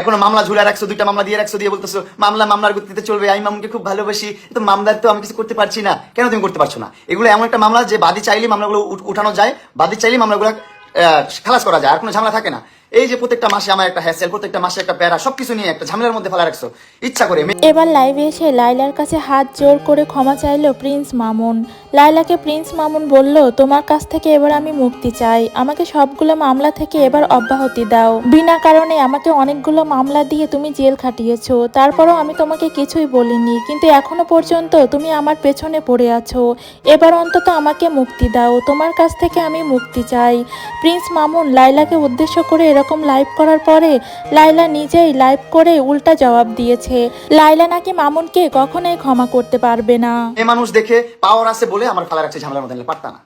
এখনো মামলা ঝুলে রাখছো, 2টা মামলা দিয়ে রাখছো, দিয়ে বলতেছো মামলার গতিতে চলবে, আমি মামুনকে খুব ভালোবাসি, তো মামলার তো আমি কিছু করতে পারছি না। কেন তুমি করতে পারছো না? এগুলো এমন একটা মামলা যে বাদী চাইলে মামলাগুলো উঠানো যায়, বাদী চাইলে মামলাগুলো খালাস করা যায়, আর কোনো ঝামেলা থাকে না। এই যে প্রত্যেকটা মাসে আমার একটা হ্যাসেল, প্রত্যেকটা মাসে একটা প্যারা, সবকিছু নিয়ে একটা ঝামেলার মধ্যে ফেলা রাখছো ইচ্ছা করে। এবার লাইভে এসে লাইলার কাছে হাত জোর করে ক্ষমা চাইলো প্রিন্স মামুন। লাইলাকে প্রিন্স মামুন বলল, তোমার কাছ থেকে এবার আমি মুক্তি চাই, আমাকে সবগুলো মামলা থেকে এবার অব্যাহতি দাও। বিনা কারণে আমাকে অনেকগুলো মামলা দিয়ে তুমি জেল খাটিয়েছো, তারপরও আমি তোমাকে কিছুই বলিনি, কিন্তু এখনো পর্যন্ত তুমি আমার পেছনে পড়ে আছো। এবার অন্তত আমাকে মুক্তি দাও, তোমার কাছ থেকে আমি মুক্তি চাই। প্রিন্স মামুন লাইলাকে উদ্দেশ্য করে এরকম লাইভ করার পরে লাইলা নিজেই লাইভ করে উল্টা জবাব দিয়েছে। লাইলা নাকি মামুনকে কখনোই ক্ষমা করতে পারবে না। এই মানুষ দেখে পাওয়ার আছে বলে আমার ফেলা রাখছে ঝামেলার মধ্যে, পারতা না।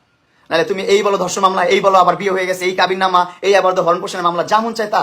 নাহলে তুমি এই বলো ধর্ষণ মামলা, এই বলো আবার বিয়ে হয়ে গেছে, এই কাবিন নামা, এই আবার তো হরণ পোষণের মামলা, যেমন চাই তা।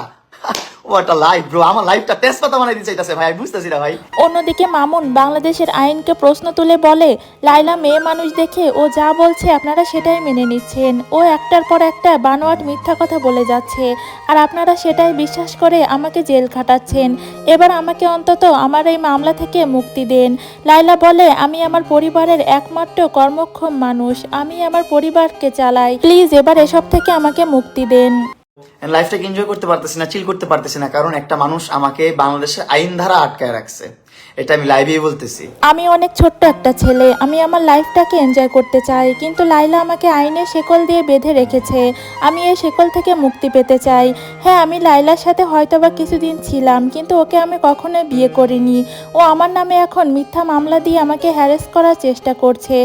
ও একটা লাইফ ব্রো, আমার লাইফটা তেজপাতা বানাই দিতে চাইতেছে ভাই, বুঝতেছি না ভাই। অন্যদিকে মামুন বাংলাদেশের আইনকে প্রশ্ন তুলে বলে, লাইলা মেয়ে মানুষ দেখে ও যা বলছে আপনারা সেটাই মেনে নিচ্ছেন, ও একটার পর একটা বানোয়াট মিথ্যা কথা বলে যাচ্ছে, আর আপনারা সেটাই বিশ্বাস করে আমাকে জেল খাটাচ্ছেন। এবার আমাকে অন্তত আমার এই মামলা থেকে মুক্তি দেন। লাইলা বলে, আমি আমার পরিবারের একমাত্র কর্মক্ষম মানুষ, আমি আমার পরিবারকে চালাই, প্লিজ এবার এসব থেকে আমাকে মুক্তি দেন। লাইফটাকে এনজয় করতে পারতেছি না, চিল করতে পারতেছি না, কারণ একটা মানুষ আমাকে বাংলাদেশের আইন ধারা আটকায় রাখছে। এটা আমি লাইভেই বলতেছি। আমি অনেক ছোট্ট একটা ছেলে, আমি আমার লাইফটাকে এনজয় করতে চাই, কিন্তু লাইলা আমাকে আইনের শেকল দিয়ে বেঁধে রেখেছে। আমি এই শেকল থেকে মুক্তি পেতে চাই। হ্যাঁ, আমি লাইলার সাথে হয়তোবা কিছুদিন ছিলাম, কিন্তু ওকে আমি কখনোই বিয়ে করিনি। ও আমার নামে এখন মিথ্যা মামলা দিয়ে আমাকে হ্যারাস করার চেষ্টা করছে।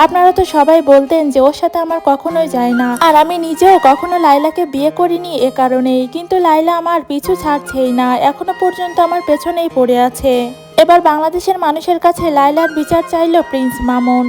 আপনারা তো সবাই বলতেন যে ওর সাথে আমার কখনোই যায় না, আর আমি নিজেও কখনো লাইলাকে বিয়ে করিনি এ কারণেই। কিন্তু লাইলা আমার পিছু ছাড়ছেই না, এখনো পর্যন্ত আমার পেছনেই পড়ে আছে। এবার বাংলাদেশের মানুষের কাছে লাইলার বিচার চাইল প্রিন্স মামুন।